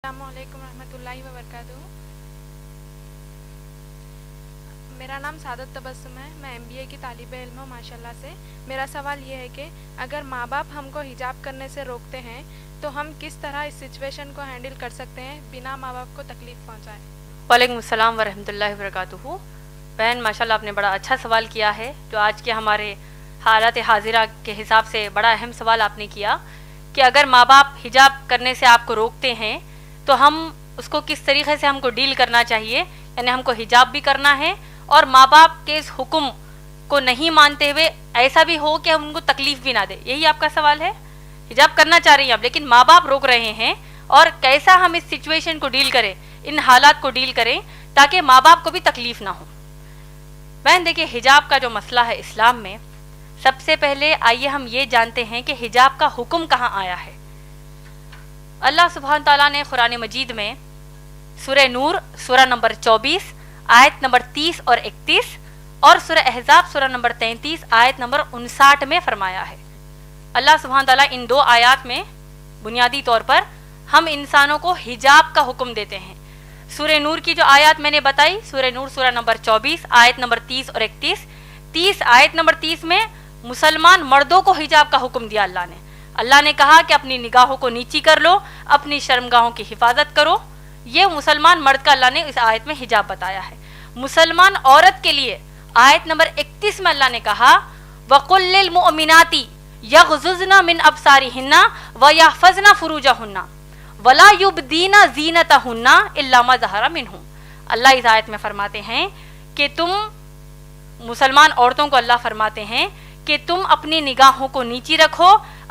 السلام علیکم ورحمۃ اللہ وبرکاتہ. میرا نام سعادت تبسم ہے. میں MBA کی طالب علم ہوں ماشاء اللہ سے. میرا سوال یہ ہے کہ اگر ماں باپ ہم کو حجاب کرنے سے روکتے ہیں تو ہم کس طرح اس سچویشن کو ہینڈل کر سکتے ہیں بنا ماں باپ کو تکلیف پہنچائے. وعلیکم السلام ورحمۃ اللہ وبرکاتہ. بہن ماشاء اللہ آپ نے بڑا اچھا سوال کیا ہے، جو آج کے ہمارے حالات حاضرہ کے حساب سے بڑا اہم سوال آپ نے کیا کہ اگر ماں باپ حجاب کرنے سے آپ کو روکتے ہیں تو ہم اس کو کس طریقے سے ہم کو ڈیل کرنا چاہیے. یعنی ہم کو حجاب بھی کرنا ہے اور ماں باپ کے اس حکم کو نہیں مانتے ہوئے ایسا بھی ہو کہ ہم ان کو تکلیف بھی نہ دے. یہی آپ کا سوال ہے. حجاب کرنا چاہ رہی ہیں آپ لیکن ماں باپ روک رہے ہیں، اور کیسا ہم اس سچویشن کو ڈیل کریں، ان حالات کو ڈیل کریں تاکہ ماں باپ کو بھی تکلیف نہ ہو. بہن دیکھیے، حجاب کا جو مسئلہ ہے اسلام میں، سب سے پہلے آئیے ہم یہ جانتے ہیں کہ حجاب کا حکم کہاں آیا ہے. اللہ سبحانہ تعالیٰ نے قرآن مجید میں سورہ نور سورہ نمبر 24 آیت نمبر 30 اور 31 اور سورہ احزاب سورہ نمبر 33 آیت نمبر 59 میں فرمایا ہے. اللہ سبحانہ تعالیٰ ان دو آیات میں بنیادی طور پر ہم انسانوں کو حجاب کا حکم دیتے ہیں. سورہ نور کی جو آیات میں نے بتائی، سورہ نور سورہ نمبر 24 آیت نمبر 30 اور 31 آیت نمبر 30 میں مسلمان مردوں کو حجاب کا حکم دیا اللہ نے. اللہ نے کہا کہ اپنی نگاہوں کو نیچی کر لو، اپنی شرمگاہوں کی حفاظت کرو. یہ مسلمان مرد کا اللہ نے اس آیت میں حجاب بتایا ہے. مسلمان عورت کے لیے آیت نمبر 31 میں اللہ نے کہا وَقُلْ لِلْمُؤْمِنَاتِ يَغْضُضْنَ مِنْ أَبْصَارِهِنَّ وَيَحْفَظْنَ فُرُوجَهُنَّ وَلَا يُبْدِينَ زِينَتَهُنَّ إِلَّا مَا ظَهَرَ مِنْهُ. اللہ اس آیت میں فرماتے ہیں کہ تم مسلمان عورتوں کو اللہ فرماتے ہیں کہ تم اپنی نگاہوں کو نیچی رکھو،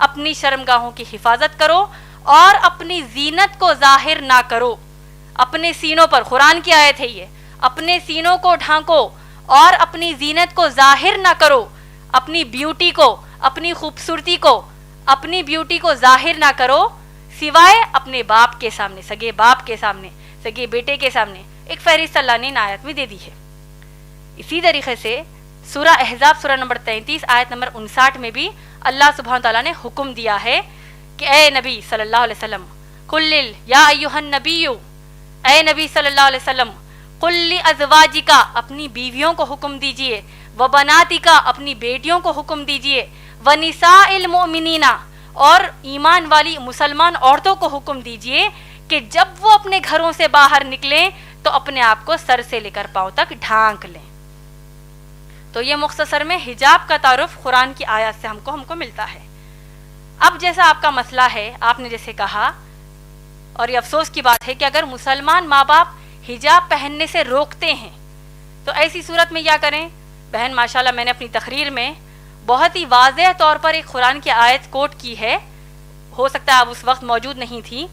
اپنی شرمگاہوں کی حفاظت کرو اور اپنی زینت کو ظاہر نہ کرو. اپنے سینوں پر، قرآن کی آیت ہے یہ، اپنے سینوں کو ڈھانکو اور اپنی زینت کو ظاہر نہ کرو. اپنی بیوٹی کو، اپنی خوبصورتی کو، اپنی بیوٹی کو ظاہر نہ کرو سوائے اپنے باپ کے سامنے، سگے باپ کے سامنے، سگے بیٹے کے سامنے. ایک فہرست اللہ نے ان آیت میں دے دی ہے. اسی طریقے سے سورہ احزاب سورہ نمبر 33 آیت نمبر 59 میں بھی اللہ سبحانہ تعالیٰ نے حکم دیا ہے کہ اے نبی صلی اللہ علیہ وسلم قل یا ایھا النبی، اے نبی صلی اللہ علیہ وسلم قل لازواجک، اپنی بیویوں کو حکم دیجئے، وبناتک، اپنی بیٹیوں کو حکم دیجئے، ونساء المؤمنین، اور ایمان والی مسلمان عورتوں کو حکم دیجئے کہ جب وہ اپنے گھروں سے باہر نکلیں تو اپنے آپ کو سر سے لے کر پاؤں تک ڈھانک لیں. تو یہ مختصر میں حجاب کا تعارف قرآن کی آیات سے ہم کو ملتا ہے. اب جیسا آپ کا مسئلہ ہے، آپ نے جیسے کہا، اور یہ افسوس کی بات ہے کہ اگر مسلمان ماں باپ حجاب پہننے سے روکتے ہیں تو ایسی صورت میں کیا کریں. بہن ماشاءاللہ میں نے اپنی تقریر میں بہت ہی واضح طور پر ایک قرآن کی آیت کوٹ کی ہے، ہو سکتا ہے آپ اس وقت موجود نہیں تھی.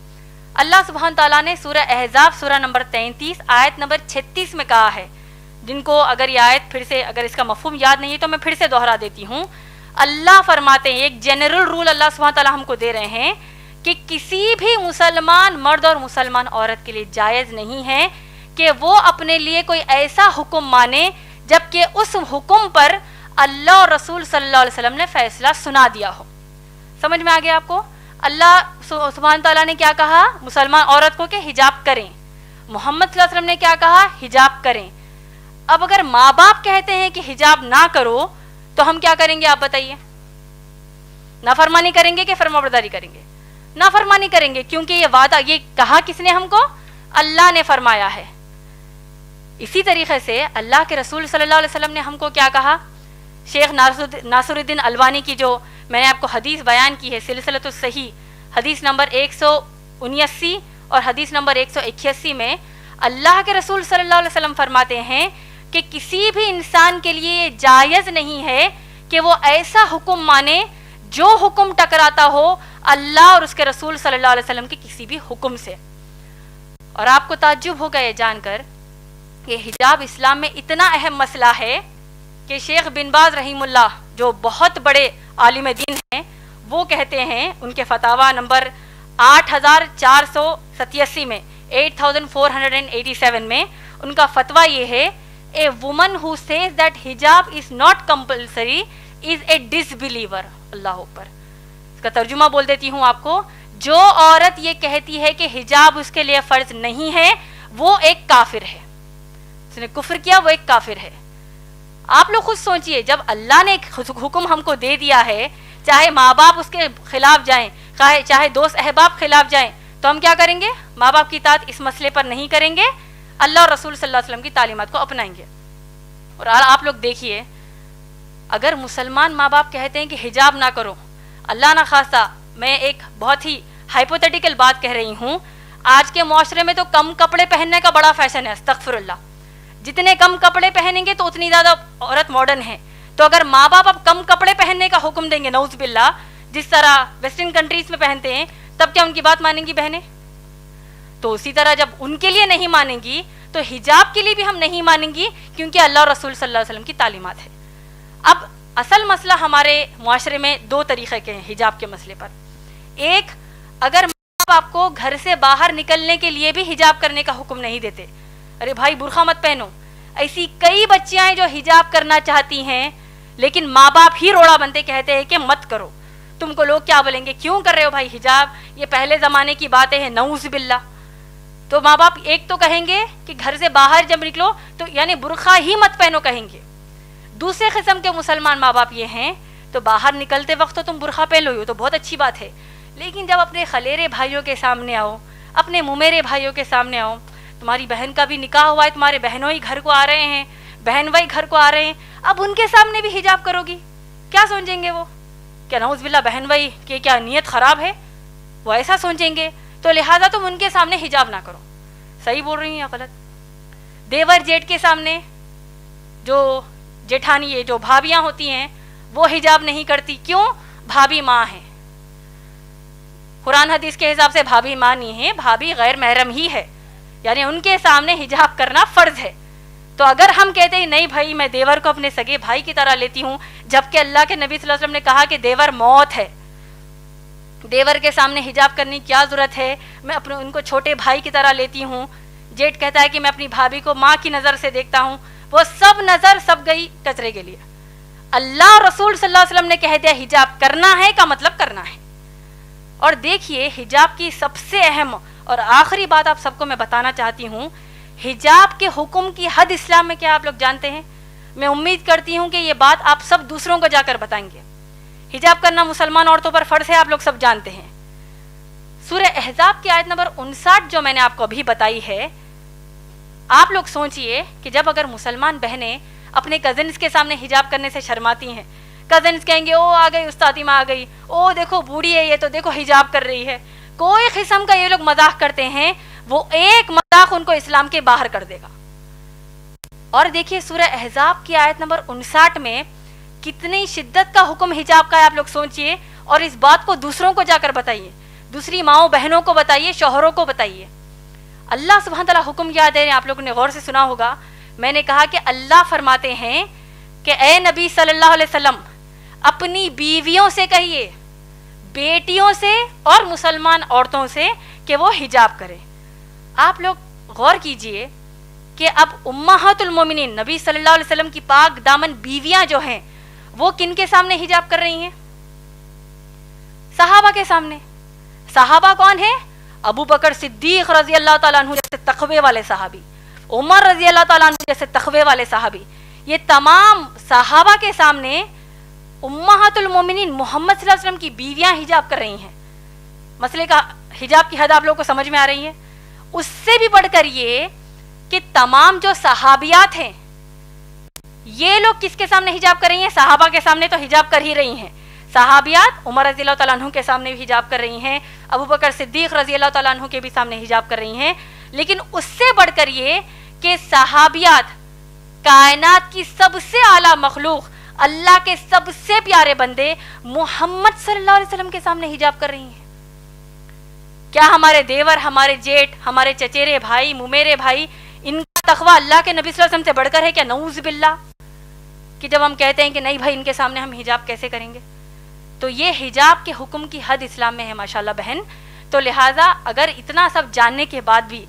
اللہ سبحانہ تعالیٰ نے سورہ احزاب سورہ نمبر 33 آیت نمبر 36 میں کہا ہے، جن کو اگر یہ آیت پھر سے، اگر اس کا مفہوم یاد نہیں ہے تو میں پھر سے دوہرا دیتی ہوں. اللہ فرماتے ہیں، ایک جنرل رول اللہ سبحانہ تعالیٰ ہم کو دے رہے ہیں کہ کسی بھی مسلمان مرد اور مسلمان عورت کے لیے جائز نہیں ہے کہ وہ اپنے لیے کوئی ایسا حکم مانے جبکہ اس حکم پر اللہ اور رسول صلی اللہ علیہ وسلم نے فیصلہ سنا دیا ہو. سمجھ میں آ گیا آپ کو؟ اللہ سبحانہ تعالیٰ نے کیا کہا مسلمان عورت کو کہ حجاب کریں. محمد صلی اللہ علیہ وسلم نے کیا کہا؟ حجاب کریں. اب اگر ماں باپ کہتے ہیں کہ حجاب نہ کرو تو ہم کیا کریں گے آپ بتائیے؟ نافرمانی کریں گے کہ فرمانبرداری کریں گے؟ نافرمانی کریں گے، کیونکہ یہ وعدہ، یہ کہا کس نے ہم کو؟ اللہ نے فرمایا ہے. اسی طریقے سے اللہ کے رسول صلی اللہ علیہ وسلم نے ہم کو کیا کہا؟ شیخ ناصر الدین البانی کی جو میں نے آپ کو حدیث بیان کی ہے، سلسلۃ الصحیح، حدیث نمبر 179 اور حدیث نمبر 181 میں اللہ کے رسول صلی اللہ علیہ وسلم فرماتے ہیں کہ کسی بھی انسان کے لیے یہ جائز نہیں ہے کہ وہ ایسا حکم مانے جو حکم ٹکراتا ہو اللہ اور اس کے رسول صلی اللہ علیہ وسلم کے کسی بھی حکم سے. اور آپ کو تعجب ہوگا یہ جان کر کہ حجاب اسلام میں اتنا اہم مسئلہ ہے کہ شیخ بن باز رحیم اللہ جو بہت بڑے عالم دین ہیں، وہ کہتے ہیں ان کے فتاویٰ نمبر 8487 میں 8487 میں ان کا فتویٰ یہ ہے، a woman who says that hijab is not compulsory is a disbeliever. اللہ اوپر. اس کا ترجمہ بول دیتی ہوں آپ کو، جو عورت یہ کہتی ہے کہ حجاب اس کے لیے فرض نہیں ہے وہ ایک کافر ہے، اس نے کفر کیا، وہ ایک کافر ہے۔ آپ لوگ خود سوچئے، جب اللہ نے ایک حکم ہم کو دے دیا ہے، چاہے ماں باپ اس کے خلاف جائیں، چاہے دوست احباب خلاف جائیں، تو ہم کیا کریں گے؟ ماں باپ کی اطاعت اس مسئلے پر نہیں کریں گے، اللہ اور رسول صلی اللہ علیہ وسلم کی تعلیمات کو اپنائیں گے۔ اور آپ لوگ دیکھیے، اگر مسلمان ماں باپ کہتے ہیں کہ حجاب نہ کرو، اللہ نہ خواستہ، میں ایک بہت ہی ہائپوتھیٹیکل بات کہہ رہی ہوں، آج کے معاشرے میں تو کم کپڑے پہننے کا بڑا فیشن ہے، استغفر اللہ، جتنے کم کپڑے پہنیں گے تو اتنی زیادہ عورت ماڈرن ہے۔ تو اگر ماں باپ اب کم کپڑے پہننے کا حکم دیں گے، نعوذ باللہ، جس طرح ویسٹرن کنٹریز میں پہنتے ہیں، تب کیا ان کی بات مانیں گی بہنیں؟ تو اسی طرح جب ان کے لیے نہیں مانیں گی تو حجاب کے لیے بھی ہم نہیں مانیں گی، کیونکہ اللہ اور رسول صلی اللہ علیہ وسلم کی تعلیمات ہے۔ اب اصل مسئلہ ہمارے معاشرے میں دو طریقے کے ہیں حجاب کے مسئلے پر۔ ایک، اگر ماں باپ کو گھر سے باہر نکلنے کے لیے بھی حجاب کرنے کا حکم نہیں دیتے، ارے بھائی برقع مت پہنو، ایسی کئی بچیاں ہیں جو حجاب کرنا چاہتی ہیں لیکن ماں باپ ہی روڑا بنتے کہتے ہیں کہ مت کرو، تم کو لوگ کیا بولیں گے، کیوں کر رہے ہو بھائی حجاب، یہ پہلے زمانے کی باتیں ہیں، نعوذ باللہ۔ تو ماں باپ ایک تو کہیں گے کہ گھر سے باہر جب نکلو تو یعنی برقع ہی مت پہنو کہیں گے۔ دوسرے قسم کے مسلمان ماں باپ یہ ہیں، تو باہر نکلتے وقت تو تم برقع پہن لو، تو بہت اچھی بات ہے، لیکن جب اپنے خلیرے بھائیوں کے سامنے آؤ، اپنے ممیرے بھائیوں کے سامنے آؤ، تمہاری بہن کا بھی نکاح ہوا ہے، تمہارے بہنوں ہی گھر کو آ رہے ہیں، بہن بھائی گھر کو آ رہے ہیں، اب ان کے سامنے بھی حجاب کرو گی، کیا سوچیں گے وہ؟ کیا نعوذ باللہ بہن بھائی کہ کیا نیت خراب ہے؟ وہ ایسا سوچیں گے، تو لہٰذا تم ان کے سامنے حجاب نہ کرو۔ صحیح بول رہی ہیں یا غلط؟ دیور جیٹ کے سامنے، جو جیٹھانی یہ جو بھابیاں ہوتی ہیں وہ حجاب نہیں کرتی، کیوں؟ بھابی ماں ہے، قرآن حدیث کے حساب سے بھابی ماں نہیں ہے، بھابی غیر محرم ہی ہے، یعنی ان کے سامنے حجاب کرنا فرض ہے۔ تو اگر ہم کہتے ہیں نہیں بھائی میں دیور کو اپنے سگے بھائی کی طرح لیتی ہوں، جبکہ اللہ کے نبی صلی اللہ علیہ وسلم نے کہا کہ دیور موت ہے، دیور کے سامنے حجاب کرنے کی کیا ضرورت ہے، میں اپنے ان کو چھوٹے بھائی کی طرح لیتی ہوں۔ جیٹ کہتا ہے کہ میں اپنی بھابھی کو ماں کی نظر سے دیکھتا ہوں، وہ سب نظر سب گئی کچرے کے لیے۔ اللہ اور رسول صلی اللہ علیہ وسلم نے کہہ دیا حجاب کرنا ہے کا مطلب کرنا ہے۔ اور دیکھیے حجاب کی سب سے اہم اور آخری بات آپ سب کو میں بتانا چاہتی ہوں، حجاب کے حکم کی حد اسلام میں کیا آپ لوگ جانتے ہیں؟ میں امید کرتی ہوں کہ یہ بات آپ سب دوسروں کو جا کر بتائیں گے۔ حجاب کرنا مسلمان عورتوں پر فرض ہے، آپ لوگ سب جانتے ہیں۔ سورہ احزاب کی آیت نمبر 59 جو میں نے آپ کو ابھی بتائی ہے، آپ لوگ سوچئے کہ جب اگر مسلمان بہنیں اپنے کزنس کے سامنے حجاب کرنے سے شرماتی ہیں، کزنس کہیں گے او آ گئی استادی ماں آ گئی، او دیکھو بوڑھی ہے یہ تو دیکھو حجاب کر رہی ہے، کوئی قسم کا یہ لوگ مذاق کرتے ہیں، وہ ایک مذاق ان کو اسلام کے باہر کر دے گا۔ اور دیکھیے سورہ احزاب کی آیت نمبر 59 میں کتنی شدت کا حکم حجاب کا ہے، آپ لوگ سوچئے، اور اس بات کو دوسروں کو جا کر بتائیے، دوسری ماؤں بہنوں کو بتائیے، شوہروں کو بتائیے۔ اللہ سبحانہ تعالیٰ حکم کیا دے رہے ہیں، آپ لوگوں نے غور سے سنا ہوگا، میں نے کہا کہ اللہ فرماتے ہیں کہ اے نبی صلی اللہ علیہ وسلم اپنی بیویوں سے کہیے، بیٹیوں سے اور مسلمان عورتوں سے کہ وہ حجاب کریں۔ آپ لوگ غور کیجئے کہ اب امہات المومنین نبی صلی اللہ علیہ وسلم کی پاک دامن بیویاں جو ہیں وہ کن کے سامنے حجاب کر رہی ہیں؟ صحابہ کے سامنے۔ صحابہ کون ہیں؟ ابو بکر صدیق رضی اللہ تعالیٰ عنہ جیسے تقوی والے صحابی، عمر رضی اللہ تعالیٰ عنہ جیسے تقوی والے صحابی، یہ تمام صحابہ کے سامنے امہات المومنین محمد صلی اللہ علیہ وسلم کی بیویاں حجاب کر رہی ہیں۔ مسئلے کا حجاب کی حد آپ لوگوں کو سمجھ میں آ رہی ہے؟ اس سے بھی بڑھ کر یہ کہ تمام جو صحابیات ہیں یہ لوگ کس کے سامنے حجاب کر رہی ہیں؟ صحابہ کے سامنے تو حجاب کر ہی رہی ہیں، صحابیات عمر رضی اللہ تعالیٰ عنہ کے سامنے بھی حجاب کر رہی ہیں، ابو بکر صدیق رضی اللہ تعالیٰ عنہ کے بھی سامنے حجاب کر رہی ہیں، لیکن اس سے بڑھ کر یہ کہ صحابیات کائنات کی سب سے اعلیٰ مخلوق اللہ کے سب سے پیارے بندے محمد صلی اللہ علیہ وسلم کے سامنے حجاب کر رہی ہیں۔ کیا ہمارے دیور، ہمارے جیٹ، ہمارے چچیرے بھائی، ممیرے بھائی، ان کا تقویٰ اللہ کے نبی صلی اللہ علیہ وسلم سے بڑھ کر ہے کیا؟ نعوذ باللہ، کہ جب ہم کہتے ہیں کہ نہیں بھائی ان کے سامنے ہم حجاب کیسے کریں گے؟ تو یہ حجاب کے حکم کی حد اسلام میں ہے ماشاءاللہ بہن۔ تو لہٰذا اگر اتنا سب جاننے کے بعد بھی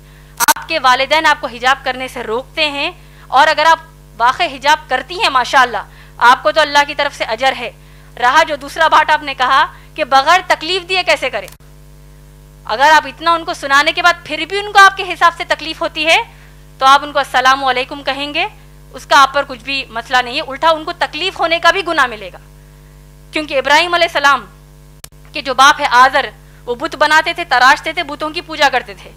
آپ کے والدین آپ کو حجاب کرنے سے روکتے ہیں، اور اگر آپ واقع حجاب کرتی ہیں ماشاءاللہ آپ کو تو اللہ کی طرف سے اجر ہے۔ رہا جو دوسرا بات آپ نے کہا کہ بغیر تکلیف دیے کیسے کریں، اگر آپ اتنا ان کو سنانے کے بعد پھر بھی ان کو آپ کے حساب سے تکلیف ہوتی ہے تو آپ ان کو السلام علیکم کہیں گے, اس کا آپ پر کچھ بھی مسئلہ نہیں ہے, الٹا ان کو تکلیف ہونے کا بھی گناہ ملے گا. کیونکہ ابراہیم علیہ السلام کے جو باپ ہے آزر, وہ بت بناتے تھے, تراشتے تھے, بتوں کی پوجا کرتے تھے.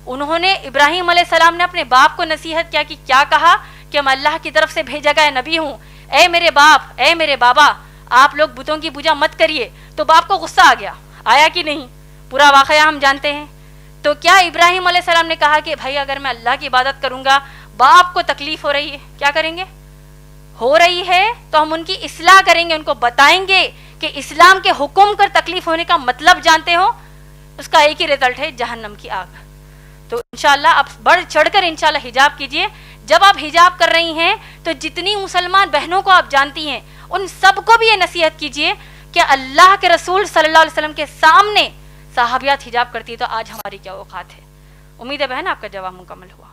انہوں نے, ابراہیم علیہ السلام نے اپنے باپ کو نصیحت کیا کہ کیا کہا کہ میں اللہ کی طرف سے بھیجا گیا نبی ہوں, اے میرے باپ, اے میرے بابا, آپ لوگ بتوں کی پوجا مت کریے. تو باپ کو غصہ آ گیا, آیا کہ نہیں, پورا واقعہ ہم جانتے ہیں. تو کیا ابراہیم علیہ السلام نے کہا کہ بھائی اگر میں اللہ کی عبادت کروں گا, باپ کو تکلیف ہو رہی ہے, کیا کریں گے, ہو رہی ہے تو ہم ان کی اصلاح کریں گے, ان کو بتائیں گے کہ اسلام کے حکم کر تکلیف ہونے کا مطلب جانتے ہو, اس کا ایک ہی رزلٹ ہے, جہنم کی آگ. تو انشاءاللہ آپ بڑھ چڑھ کر انشاءاللہ حجاب کیجئے. جب آپ حجاب کر رہی ہیں تو جتنی مسلمان بہنوں کو آپ جانتی ہیں ان سب کو بھی یہ نصیحت کیجئے کہ اللہ کے رسول صلی اللہ علیہ وسلم کے سامنے صحابیات حجاب کرتی ہے تو آج ہماری کیا اوقات ہے. امید ہے بہن آپ کا جواب مکمل ہوا.